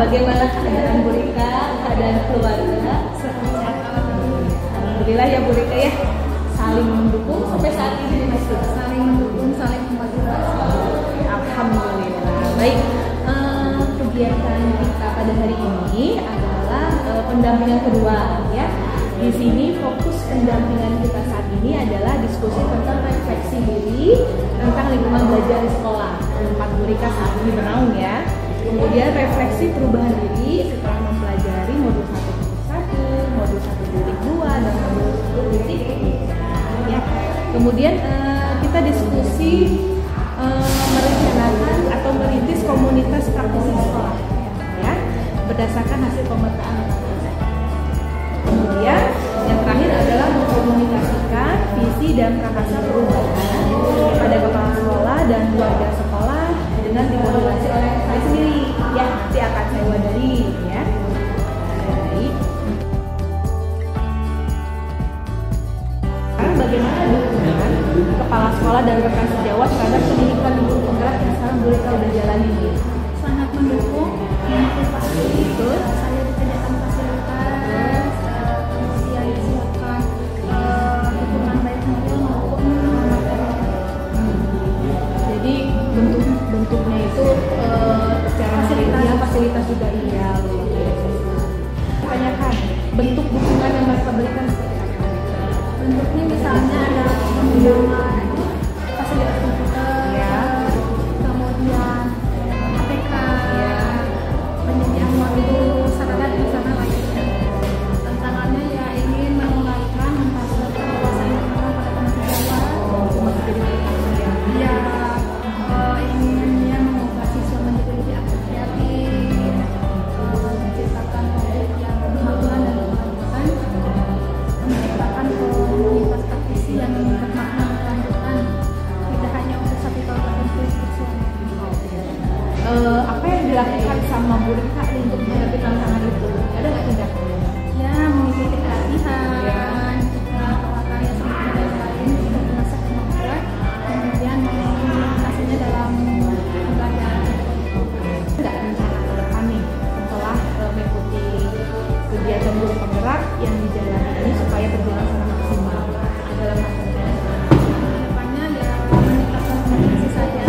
bagaimana keadaan Bu Rika, keadaan keluarga? Alhamdulillah ya Bu Rika ya, saling mendukung sampai saat ini masih saling mendukung, saling memotivasi. Alhamdulillah. Baik, kegiatan kita pada hari ini adalah pendampingan kedua ya. Di sini fokus pendampingan kita saat ini adalah diskusi tentang refleksi diri tentang lingkungan belajar di sekolah tempat Bu Rika saat ini bernaung ya. Kemudian refleksi perubahan diri setelah mempelajari modul 1.1, modul 1.2 dan modul 1.3 ya. Kemudian kita diskusi merencanakan atau merintis komunitas praktisi sekolah ya, berdasarkan hasil pemetaan. Kemudian yang terakhir adalah mengkomunikasikan visi dan prakarsa perubahan kepada kepala sekolah dan warga sekolah dengan dimodulasi oleh saya sendiri ya, nanti akan saya wadari ya. Baik. Sekarang bagaimana dukungan kepala sekolah dan rekan sejawat terhadap pendidikan libur penggerak yang sekarang Bu Rika udah jalanin? Sangat mendukung, memotivasi. Betul. Saya disediakan fasilitas, kemudian disiapkan dukungan baik modul maupun materi. Jadi bentuknya itu secara material fasilitas juga iya. Tanyakan bentuk dukungan yang mereka berikan seperti apa? Bentuknya misalnya ada pembinaan fasilitas komputer, Ya. kemudian APK, penyediaan modul, sarana dan prasarana lainnya. Tantangannya ya ingin menunaikan memfasilitasi wawasan yang ada pada teman sejawat. Ya, inginnya mengubah siswa menjadi lebih aktif kreatif, menciptakan konflik yang bermakna dan berkelanjutan, menciptakan komunitas praktisi yang bermakna berkelanjutan, tidak hanya untuk satu tahun tertentu siswa. Apa yang dilakukan sama Bu Rika untuk menghadapi tantangan itu? Ada nggak tindakan? Ya, mengikuti pelatihan, karya seni dan lain untuk mengasah kemampuan, kemudian mengimplementasinya dalam pembelajaran. Nggak rencana ke depan nih setelah mengikuti kegiatan guru penggerak yang dijalani ini supaya berjalan secara maksimal dalam Kedepannya ya meningkatkan kompetensi saja,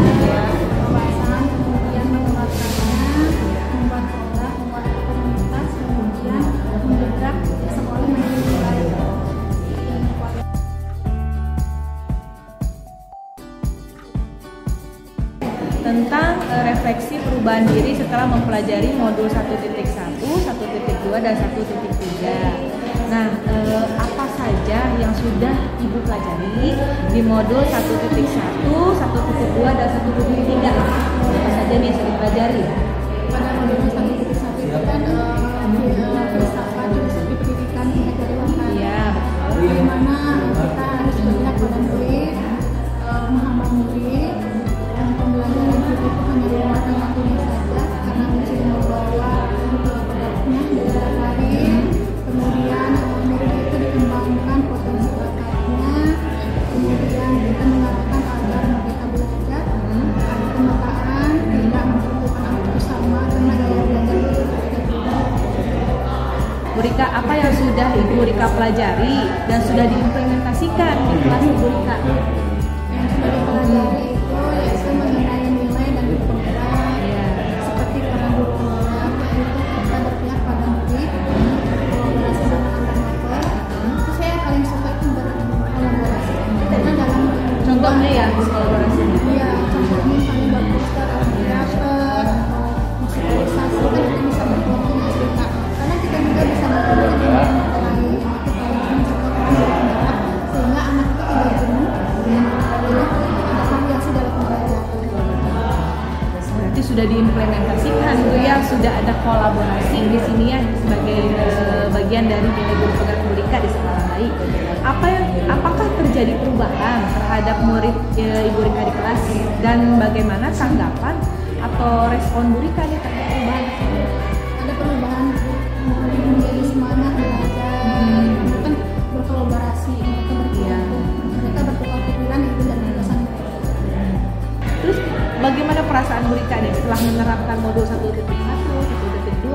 wawasan, kemudian menularkannya, membuat produk, membuat komunitas, kemudian menggerak sekolah menjadi lebih baik dan kualitas. tentang refleksi perubahan diri setelah mempelajari modul 1.1, 1.2 dan 1.3. Nah, apa saja yang sudah Ibu pelajari di modul 1.1, 1.2 dan 1.3? Apa saja nih yang sudah dipelajari? Pada modul 1.1 itu kan filsafat filosofi pendidikan pengajaran. Iya, betul. Bagaimana kita harus berpihak pada murid, memahami murid, dan pembelajaran itu hanya menggunakan waktunya saja karena murid membawa produknya dari lain. Kemudian murid itu dikembangkan potensi bakatnya, kemudian kita mengatakan agar mereka belajar, ada pemetaan, tidak membutuhkan alat bersama karena gaya belajar itu berbeda-beda. Bu Rika, apa yang sudah Ibu Rika pelajari dan sudah diimplementasikan di kelas Ibu Rika? Yang sudah dipelajari itu yaitu mengenai nilai dan pembelajaran, seperti peran guru penggerak, yaitu kita berpihak pada murid, kolaborasi dengan antar mater. Itu saya paling suka itu berkolaborasi karena dalam Contohnya ya, kolaborasinya. iya, contohnya kami buat poster, teater, musikalisasi kan kita bisa berkoordinasi Kak. Karena kita juga bisa berkoordinasi dengan yang lain, kita menciptakan penggerak sehingga anak itu tidak jenuh dan ada variasi dalam pembelajaran. Berarti sudah diimplementasikan Bu ya, sudah ada kolaborasi di sini ya sebagai bagian dari nilai guru penggerak Bu Rika di sekolah. Baik. Apakah terjadi perubahan terhadap murid Ibu Rika di kelas dan bagaimana tanggapan atau respon Bu Rika nih terhadap perubahan? Ada perubahan murid menjadi semangat belajar, karena kan berkolaborasi, mereka berkumpul, mereka bertukar pikiran itu dan gagasan mereka. Terus bagaimana perasaan Bu Rika nih setelah menerapkan modul 1.1, 1.2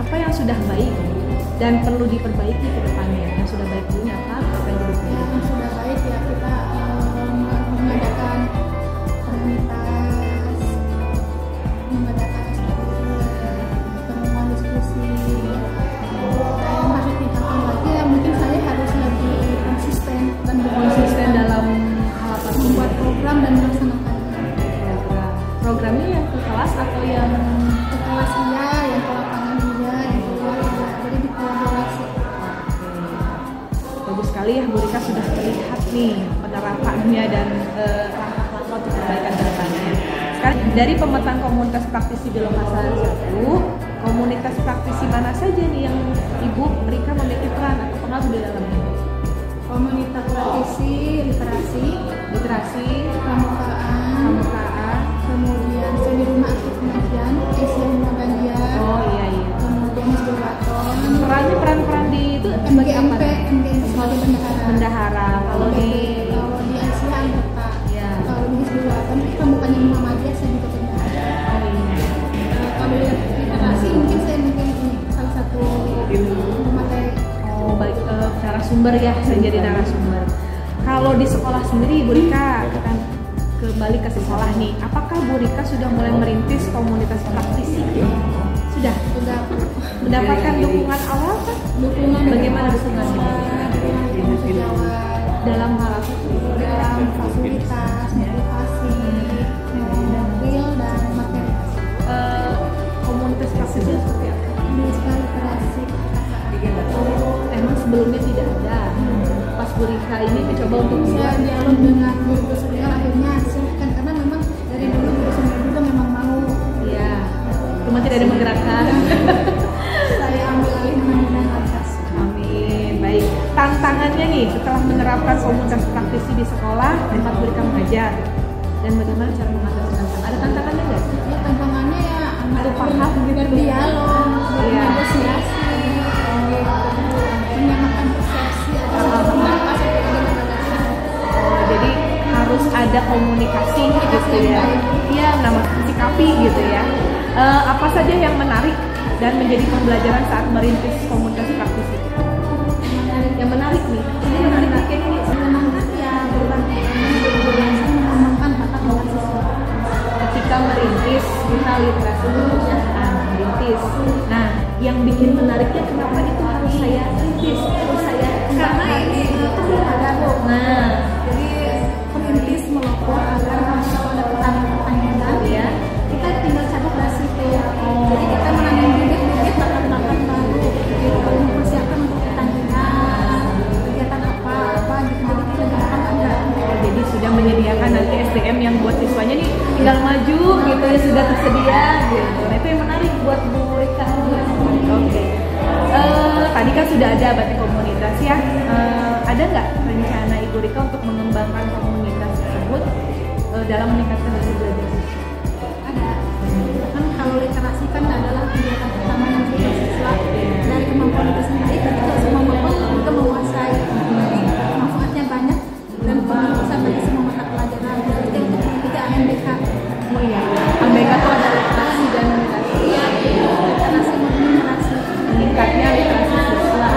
apa yang sudah baik dan perlu diperbaiki ke depannya. Yang sudah baik dulu apa yang Ya, yang sudah baik ya kita mengadakan komunitas, mengadakan pertemuan diskusi. Dan yang harus ditingkatkan lagi ya mungkin saya harus lebih konsisten dan konsisten dalam hal apa sih? membuat program dan melaksanakannya. Programnya yang ke kelas atau yang Ke kelas iya, yang ke lapangan iya, yang keluar iya. Jadi dikolaborasi. bagus sekali ya Bu Rika sudah terlihat nih penerapannya dan langkah-langkah untuk perbaikan ke depannya. Sekarang dari pemetaan komunitas praktisi di lokasi 1, komunitas praktisi mana saja nih yang Ibu Rika memiliki peran atau pengaruh di dalamnya? Komunitas praktisi literasi, pramukaan, kemudian seni rumah aktif pengajian, Asian Muhammadiyah, oh iya, kemudian Hizbul Waton, peran-peran di itu sebagai apa? MGMP sebagai bendahara. Kalau di Asia anggota. ya. Kalau di Hizbul Waton kita bukannya Muhammadiyah, saya juga bendahara. Oh iya. Kalau di literasi mungkin saya ini salah satu materi. Oh baik, narasumber ya, saya jadi narasumber. Kalau di sekolah sendiri Bu Rika, kita kembali ke sekolah nih, apakah Bu Rika sudah mulai merintis komunitas praktisi? Sudah mendapatkan dukungan awal kan? Dukungan Bagaimana dukungannya? Dalam hal apa? Dalam fasilitas, motivasi, mobil dan materi. Komunitas praktisi seperti apa? Bisa literasi. Emang sebelumnya tidak ada. Pas Bu Rika ini mencoba untuk Saya dialog dengan guru senior, akhirnya silahkan karena memang dari dulu guru senior juga memang mau. ya, cuma tidak ada menggerakkan. Saya ambil alih dengan atas. Amin. Baik. Tantangannya nih setelah menerapkan komunitas praktisi di sekolah tempat Bu Rika mengajar dan bagaimana cara mengatasi tantangan? Ada tantangannya nggak? Ya tantangannya ya Untuk paham gitu. berdialog, Iya. bernegosiasi, menyamakan persepsi atas apa seperti ada. Oh, jadi harus ada komunikasi gitu ya. Iya, nama sikapi gitu ya. Apa saja yang menarik dan menjadi pembelajaran saat merintis komunitas praktisi? Yang menarik nih. Ini menarik nih kayak gini. Menyenangkan ya berbagi, mengembangkan bakat mahasiswa. Ketika merintis kita literasi merintis. Nah, yang bikin menariknya kenapa itu harus saya rintis, harus saya Karena ini itu belum ada Bu. Nah, Jadi perintis melopor agar mahasiswa dapat pertandingan ya. kita tinggal cabut dari situ. Jadi kita menanam bibit-bibit bakat-bakat baru gitu, mempersiapkan untuk pertandingan, kegiatan apa gitu. Jadi kita gampang ada. Jadi sudah menyediakan nanti SDM yang buat siswanya nih tinggal maju gitu ya, sudah tersedia gitu. Nah, itu yang menarik buat Bu Rika. Oke. Tadi kan sudah ada berarti komunitas ya. Ada nggak rencana Ibu Rika untuk mengembangkan komunitas tersebut dalam meningkatkan hasil belajar siswa? Ada. Kan kalau literasi kan adalah kegiatan pertama yang kita siswa dari kemampuan itu sendiri kita harus kemampuan untuk menguasai. Jadi manfaatnya banyak dan bisa bagi semua mata pelajaran. Jadi untuk mengikuti AMBK. Oh iya, AMBK itu ada literasi dan literasi. Iya, literasi murni literasi. Meningkatnya literasi siswa.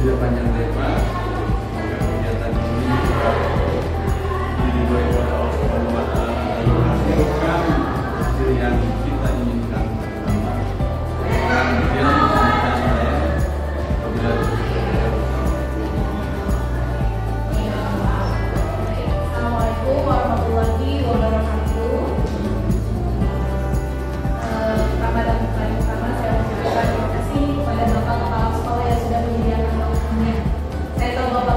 Tidak panjang lebar, maka kegiatan ini juga diridhoi oleh Allah Subhanahu wa Ta'ala dan menghasilkan hasil yang kita inginkan bersama. Dan kemudian pertanyaan saya, apabila Assalamualaikum warahmatullahi wabarakatuh. Ramadan pertama saya mengucapkan terima kasih kepada Bapak Kepala Sekolah yang sudah menyediakan waktunya. Saya tahu Bapak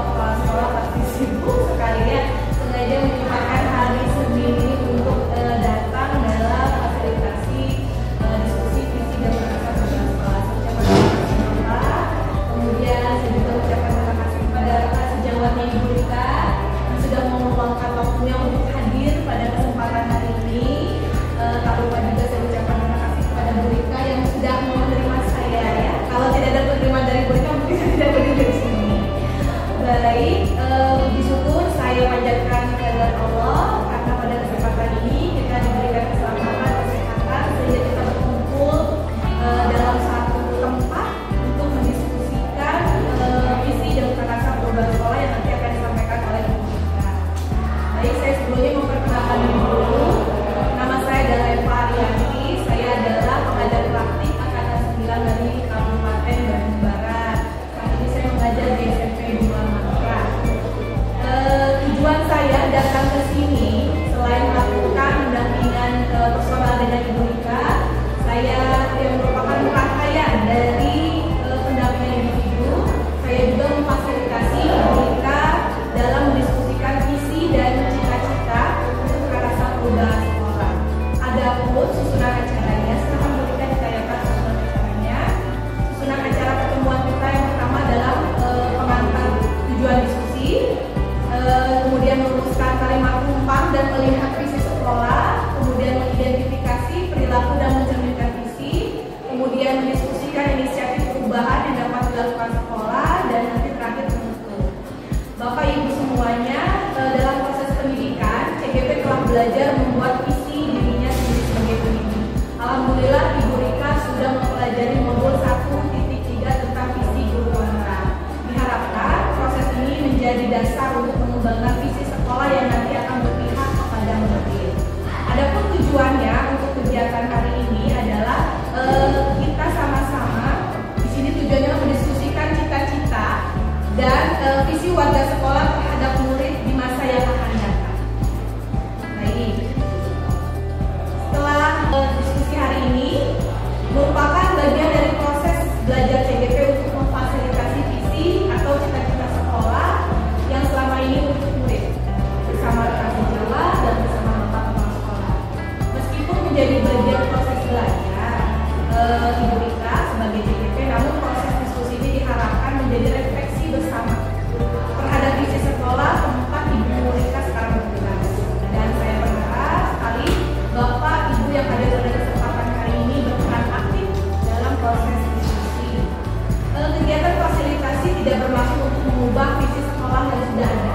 bermaksud untuk mengubah visi sekolah yang sudah ada.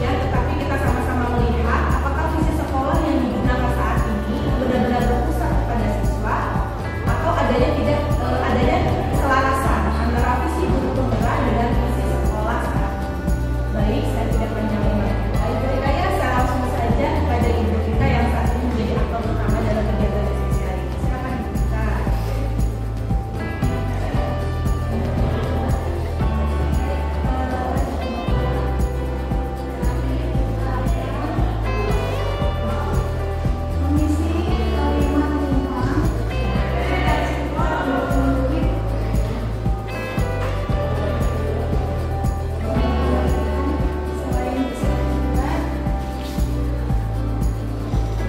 Ya, tetapi kita sama-sama melihat apakah visi sekolah yang digunakan saat ini benar-benar berpusat kepada siswa atau adanya keselarasan antara visi guru penggerak dengan visi sekolah saat ini. Baik, saya tidak panjang lagi. Baik, saya langsung saja kepada ibu kita yang saat ini menjadi aktor utama dalam kegiatan diskusi hari ini. Silakan ibu kita.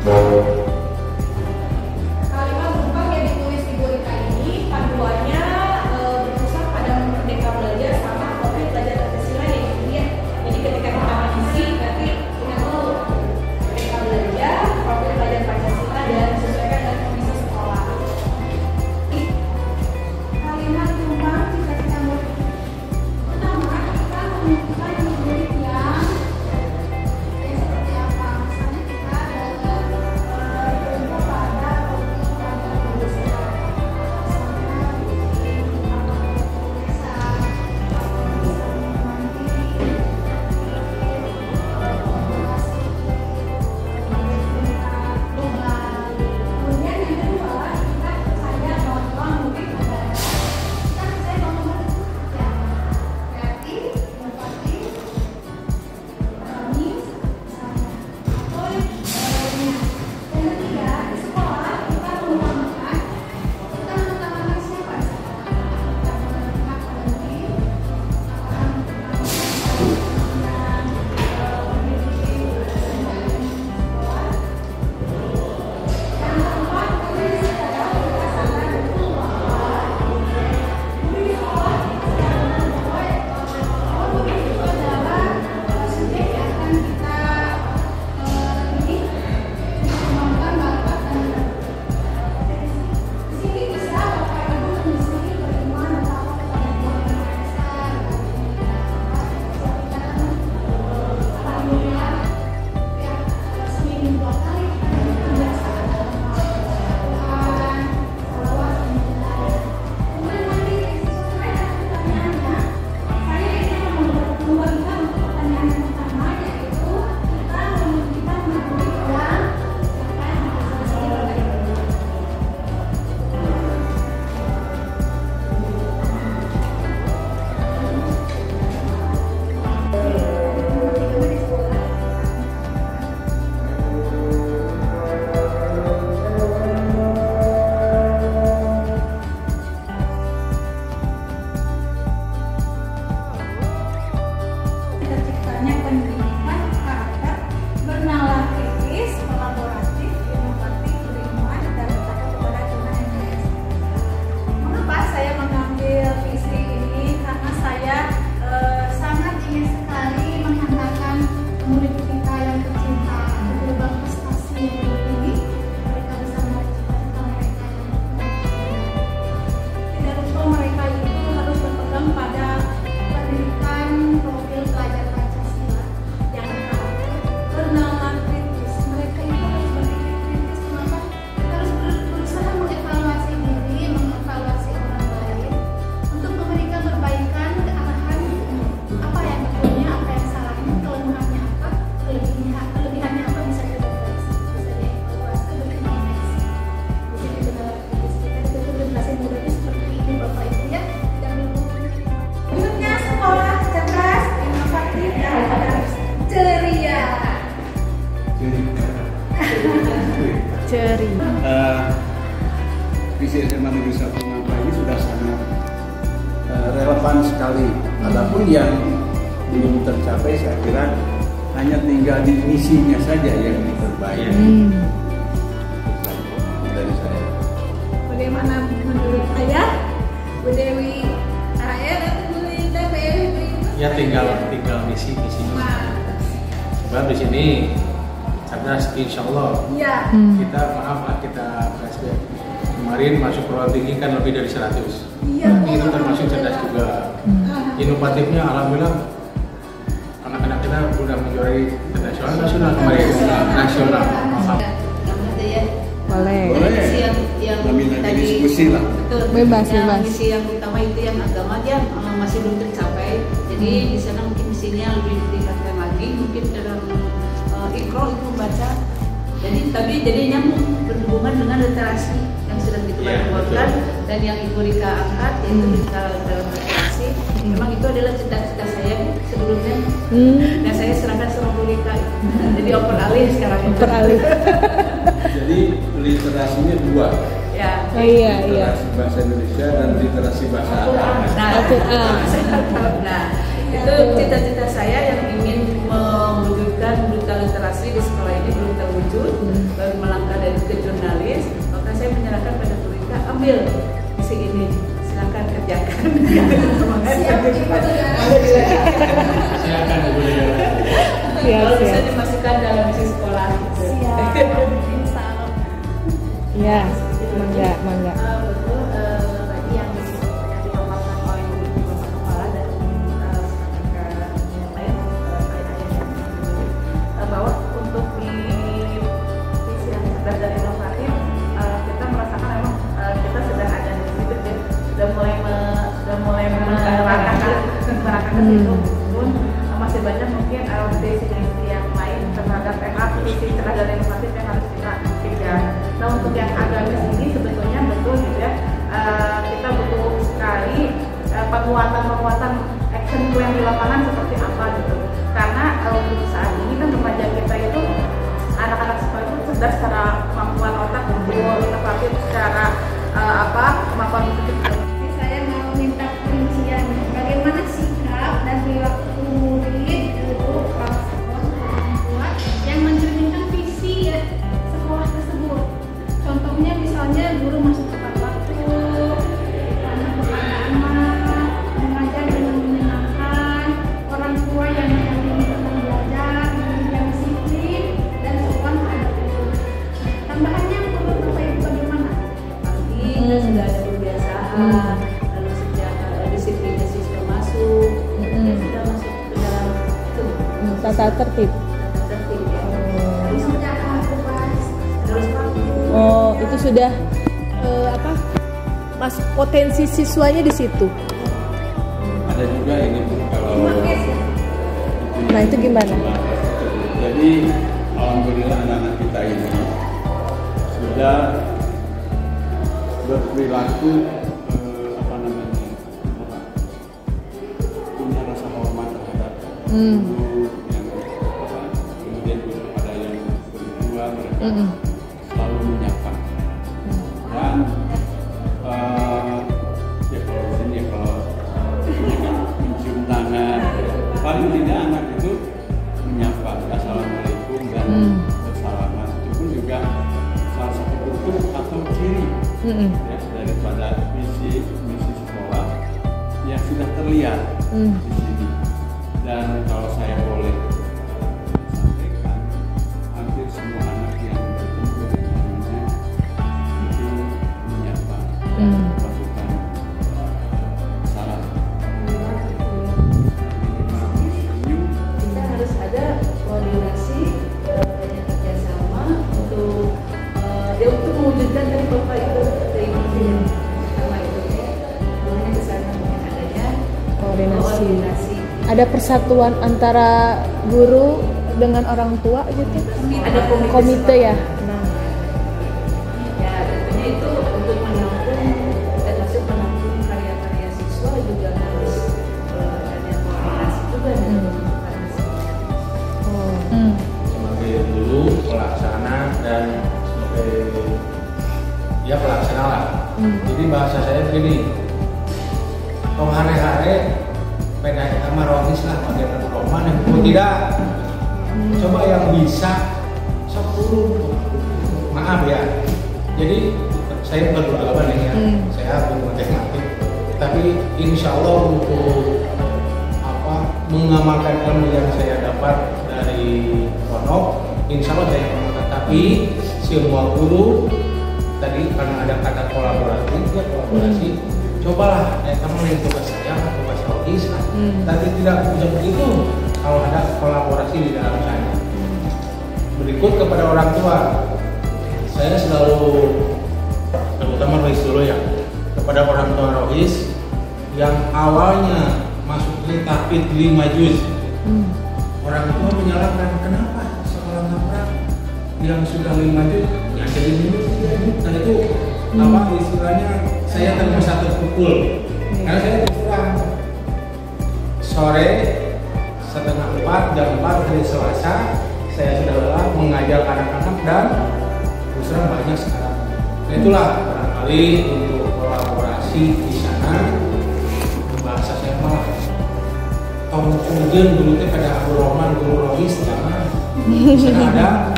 Kalimat Tumpang yang ditulis di Gurita ini panduannya berpusat pada Merdeka Belajar sama Profil Belajar Pancasila yang kemudian. Jadi ketika kita mengisi nanti ingat dulu Merdeka Belajar, Profil Belajar Pancasila dan sesuaikan dengan kondisi sekolah. Kalimat Tumpang cita-cita murid. Pertama, kita menunjukkan murid yang seperti apa. Misalnya kita adalah bertumbuh pada profil pada manusia. Misalnya kemudian yang kedua, kita percaya bahwa murid adalah kita percaya bahwa murid itu kreatif, inovatif, berani, misalnya. Atau yang ketiga, di sekolah kita mengutamakan siapa? Kita memihak pada murid, terciptanya pendidikan karakter bernalar kritis, kolaboratif, inovatif, beriman, dan bertakwa kepada Tuhan Yang Maha Esa. Mengapa saya mengambil visi ini? Karena saya sangat ingin sekali menghantarkan murid kita yang tercinta berubah prestasi yang tinggi. Mereka bisa meraih cita-cita mereka yang tidak lupa mereka itu harus berpegang pada pendidikan profil belajar Pancasila yang karakter bernalar kritis. Mereka itu harus berpikir kritis. Kenapa? Harus berusaha mengevaluasi diri, mengevaluasi orang lain untuk memberikan perbaikan ke arahan apa yang betulnya, apa yang salahnya, kelemahannya apa, kelebihannya apa bisa dievaluasi, berinvestasi. Jadi benar kritis kita itu generasi muda itu seperti ini Bapak Ibu ya, dan wujudnya sekolah cerdas, inovatif, dan ceria. Visi SMA Negeri 1 Ngampa ini sudah sangat relevan sekali. Adapun yang belum tercapai saya kira hanya tinggal di misinya saja yang diperbaiki. Dari saya. Bagaimana menurut saya, Bu Dewi AR atau Bu Linda Ya tinggal misi. Sebab di sini cerdas, insya Allah. Iya. Kita maaf lah kita flashback. Kemarin masuk perguruan tinggi kan lebih dari 100. Iya. Itu termasuk cerdas juga. inovatifnya alhamdulillah anak-anak kita sudah menjuarai internasional nasional kemarin nasional. Boleh. yang Namanya tadi diskusi lah. betul. Bebas, yang bebas. misi yang utama itu yang agama dia masih belum tercapai. Jadi di sana mungkin misinya lebih ditingkatkan lagi. Mungkin dalam Iqra itu membaca. Tapi jadinya berhubungan dengan literasi yang sedang dikembangkan dan yang Ibu Rika angkat yaitu dalam literasi. Memang itu adalah cita-cita saya sebelumnya. Nah saya serahkan sama Bu Rika. Jadi open alih sekarang. Open alih. Jadi literasinya dua. Ya. Oh iya. Literasi bahasa Indonesia dan literasi bahasa Arab. Nah, itu cita-cita saya yang ingin mewujudkan duta literasi di sekolah ini belum terwujud. Baru melangkah dari ke jurnalis, maka saya menyerahkan pada Bu Rika, ambil misi ini, silakan kerjakan. Siap. Silakan Ibu. Kalau bisa dimasukkan dalam misi sekolah. Ya, mangga. Betul, tadi yang dipaparkan oleh Bapak Kepala dan rekan-rekan yang lain, bahwa untuk di misi yang cerdas dan inovatif, kita merasakan memang kita sedang ada di situ, sudah mulai mengarahkan ke situ, pun masih banyak mungkin visi yang lain terhadap visi cerdas dan inovatif yang harus kita kejar. Nah untuk yang agamis ini sebetulnya betul gitu ya, kita butuh sekali penguatan action plan di lapangan seperti apa gitu. Karena untuk saat ini kan remaja kita itu anak-anak sekolah itu cerdas secara kemampuan otak, inovatif secara kemampuan berpikir. Saya mau minta perincian bagaimana sikap dan perilaku murid, guru, kepala sekolah, orang tua yang mencerminkan visi sekolah tersebut. Contohnya misalnya guru masuk tepat waktu, anak kepada anak, mengajar dengan menyenangkan, orang tua yang mendampingi tentang belajar, yang disiplin dan sopan terhadap itu. Tambahannya menurut Bapak Ibu bagaimana? Kita sudah ada kebiasaan, lalu sejak disiplinnya siswa masuk, ya sudah masuk ke dalam itu Tata tertib. tertib ya. Harus patuh. Oh, itu sudah masuk potensi siswanya di situ. Ada juga ini Bu, kalau Nah, itu gimana? Jadi alhamdulillah anak-anak kita ini sudah berperilaku punya rasa hormat terhadap guru yang kemudian juga pada yang berdua mereka selalu menyapa dan ya kalau di sini kalau mencium tangan paling tidak anak itu menyapa assalamualaikum dan bersalaman itu pun juga salah satu bentuk atau ciri ya, daripada misi sekolah yang sudah terlihat di sini. Dan kalau saya boleh sampaikan, hampir semua anak yang bertemu dengannya itu menyapa dan melakukan salam. Kita harus ada koordinasi dan kerjasama untuk untuk mewujudkan dari Bapak Ibu dari yang pertama itu ya, hanya ke sana mungkin adanya koordinasi. Ada persatuan antara guru dengan orang tua gitu. Ada Komite ya. Nah, Ya tentunya itu untuk menampung termasuk menampung karya-karya siswa juga harus ada koordinasi juga dengan Sebagai guru, pelaksana dan sebagai ya pelaksana lah. Jadi bahasa saya begini, kalau hari-hari peda kita marohis lah bagaimana roman yang tidak coba yang bisa 10 maaf ya. Jadi saya bukan guru agama nih ya, saya guru matematik. Tapi insya Allah untuk mengamalkan ilmu yang saya dapat dari pondok, insya Allah saya amalkan. Tapi semua guru tadi karena ada kata kolaborasi, cobalah kamu yang tugas saya atau tugas Rohis lah. Tapi tidak bisa begitu kalau ada kolaborasi di dalam sana. Berikut kepada orang tua, saya selalu, terutama Rohis dulu ya, kepada orang tua Rohis yang awalnya masuk ini tapi 5 juz. Orang tua menyalahkan, kenapa sekolah nafrak yang sudah 5 juz nggak jadi minum 3 juz? Nah itu apa istilahnya, saya terasa terpukul. Karena saya terang sore setengah 4, jam 4 hari Selasa saya sudah lelah mengajar anak-anak dan terus terang banyak sekarang. Nah itulah barangkali untuk kolaborasi di sana. Bahasa saya malah tong pujen dulu teh pada Abu Roman Guru Rohis, jangan bisa ada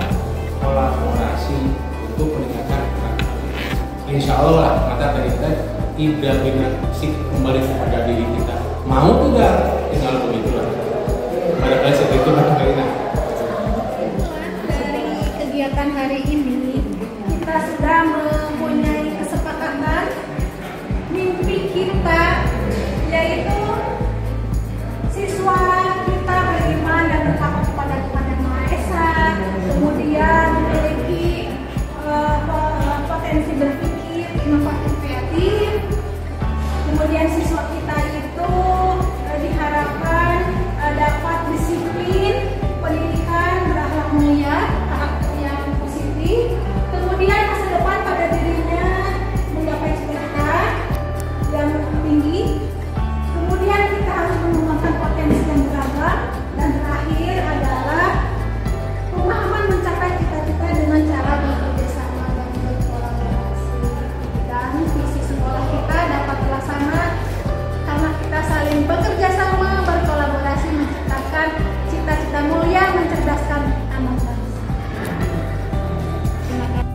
kolaborasi untuk peningkatan. Insya Allah lah mata dari kita tidak binasik kembali kepada diri kita. Mau tidak tinggal begitulah. Barangkali segitu barangkali. Dari kegiatan hari ini kita sudah mempunyai kesepakatan mimpi kita, yaitu siswa kita beriman dan bertakwa kepada Tuhan Yang Maha Esa, kemudian memiliki potensi berpikir inovatif kreatif. Kemudian siswa kita itu diharapkan dapat disiplin, pendidikan, berakhlak mulia, karakter yang positif. Kemudian masa depan pada dirinya menggapai cita-cita yang tinggi. Kemudian kita harus mengembangkan potensi yang beragam, dan terakhir adalah pemahaman mencapai cita-cita dengan cara bekerja sama dan berkolaborasi. Dan visi sekolah kita dapat terlaksana karena kita saling bekerja sama, berkolaborasi, menciptakan cita-cita mulia, mencerdaskan anak bangsa. Terima kasih.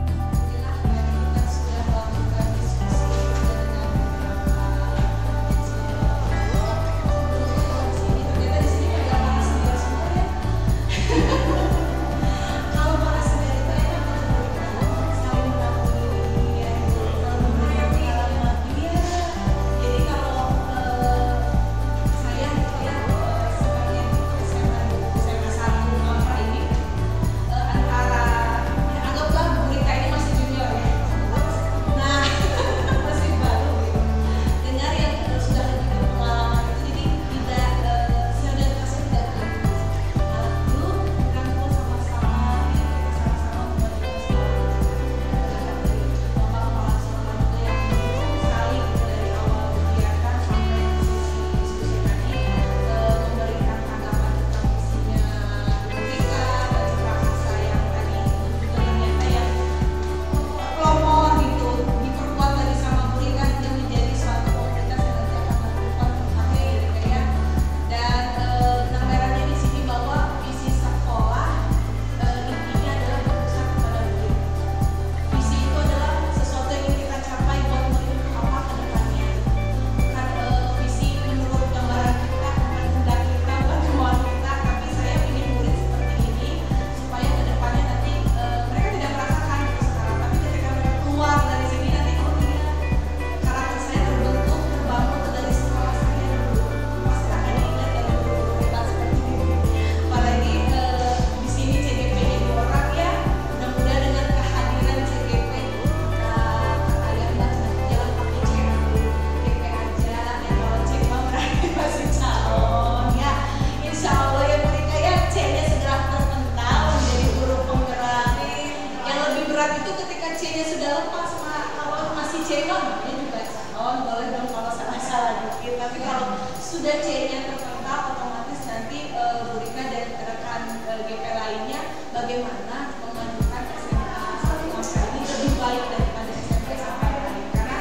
Tapi kalau sudah C-nya terpental, otomatis nanti Bu Rika dan rekan GP lainnya bagaimana memajukan SMA 1 ini lebih baik daripada SMP sampai hari, karena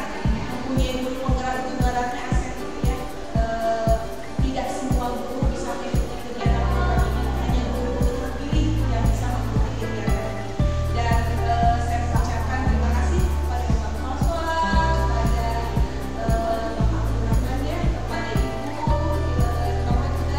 mempunyai guru penggerak itu ibaratnya aset gitu ya. Tidak semua guru bisa mengikuti kegiatan program ini, hanya guru-guru terpilih yang bisa mengikuti kegiatan ini. Dan saya mengucapkan terima kasih kepada Bapak Maswa, kepada Bapak Abdurrahman ya, kepada Ibu, kepada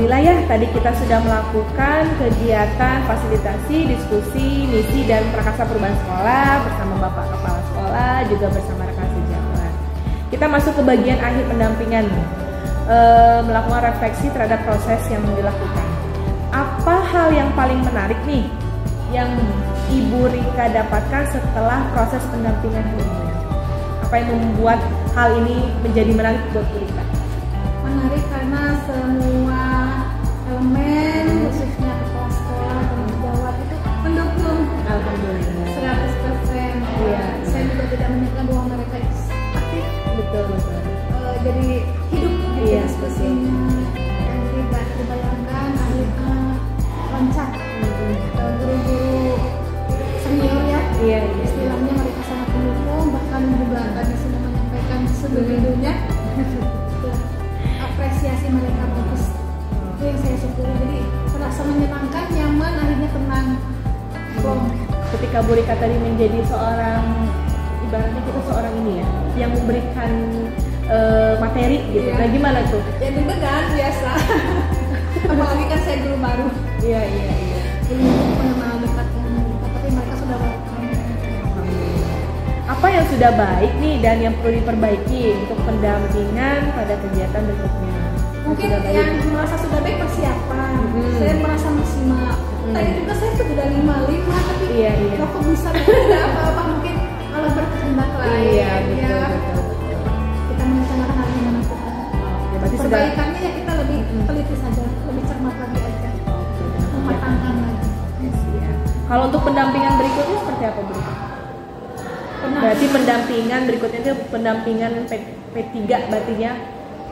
alhamdulillah ya, tadi kita sudah melakukan kegiatan fasilitasi, diskusi, misi dan prakarsa perubahan sekolah bersama Bapak Kepala Sekolah, juga bersama rekan sejawat. Kita masuk ke bagian akhir pendampingan, melakukan refleksi terhadap proses yang dilakukan. Apa hal yang paling menarik nih yang Ibu Rika dapatkan setelah proses pendampingan ini? Apa yang membuat hal ini menjadi menarik buat Bu Rika? Menarik karena semua elemen khususnya kepala sekolah dan sejawat itu mendukung Alhamdulillah. 100%. Iya. Saya juga tidak menyangka bahwa mereka itu aktif, Betul. jadi hidup gitu Iya, diskusinya, dan tidak dibayangkan akhirnya lancar. Guru-guru senior ya, Iya. istilahnya mereka sangat mendukung, bahkan juga tadi sudah menyampaikan sebelumnya apresiasi mereka bagus. Itu yang saya syukuri, jadi terasa menyenangkan, nyaman, akhirnya tenang. Ketika Bu Rika tadi menjadi seorang, ibaratnya kita seorang ini ya, yang memberikan materi gitu. Iya. Nah gimana tuh? Ya deg-degan biasa. Apalagi kan saya guru baru, Iya. belum mengenal dekat dengan mereka, tapi mereka sudah welcome. Apa yang sudah baik nih dan yang perlu diperbaiki untuk pendampingan pada kegiatan berikutnya? Mungkin Sudah baik. yang merasa sudah baik persiapan. Saya merasa maksimal. Hmm. Tadi juga saya tuh udah 5 tapi Iya. kok bisa tidak apa-apa, mungkin Allah berkehendak lain. Iya, Ya, betul. kita merencanakan hal yang menentukan. Ya, berarti sudah. Perbaikannya ya kita lebih teliti saja, lebih cermat lagi aja, mematangkan lagi. Ya. Kalau untuk pendampingan berikutnya seperti apa Bu Rika? Berarti pendampingan berikutnya itu pendampingan P3 berarti ya,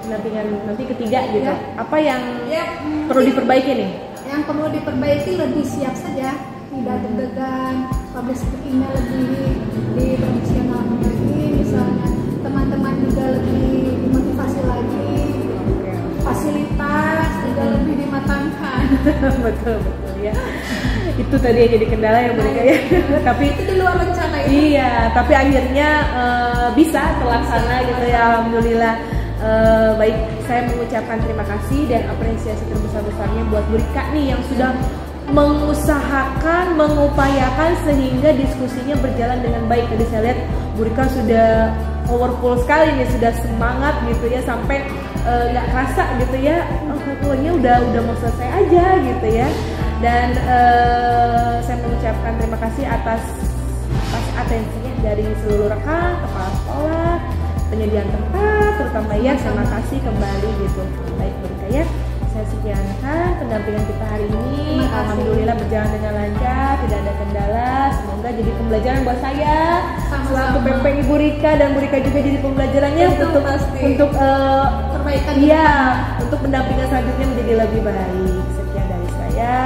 pendampingan nanti ketiga gitu. Ya. Apa yang Ya, perlu diperbaiki nih? yang perlu diperbaiki lebih siap saja, tidak deg-degan, public speakingnya lebih diprofesionalkan lagi, misalnya teman-teman juga lebih dimotivasi lagi, fasilitas juga lebih dimatangkan. betul ya. Itu tadi yang jadi kendala ya Bu Rika ya. Tapi Itu di luar rencana itu. iya, tapi akhirnya bisa terlaksana gitu ya, alhamdulillah. Baik, saya mengucapkan terima kasih dan apresiasi terbesar-besarnya buat Bu Rika nih yang sudah mengusahakan, mengupayakan sehingga diskusinya berjalan dengan baik. Tadi saya lihat Bu Rika sudah powerful sekali nih, sudah semangat gitu ya, sampai nggak kerasa gitu ya, pokoknya udah mau selesai aja gitu ya. Dan saya mengucapkan terima kasih atas atensinya dari seluruh rekan, kepala sekolah, penyediaan tempat, terutama ya, terima kasih kembali gitu. Baik Bu Rika ya, saya sekiankan pendampingan kita hari ini. Terima kasih. Alhamdulillah berjalan dengan lancar, tidak ada kendala. Semoga jadi pembelajaran buat saya Sama-sama. selaku PP Ibu Rika, dan Bu Rika juga jadi pembelajarannya Betul, untuk pasti. perbaikan, ke iya, depan. untuk pendampingan selanjutnya menjadi lebih baik. Sekian dari saya.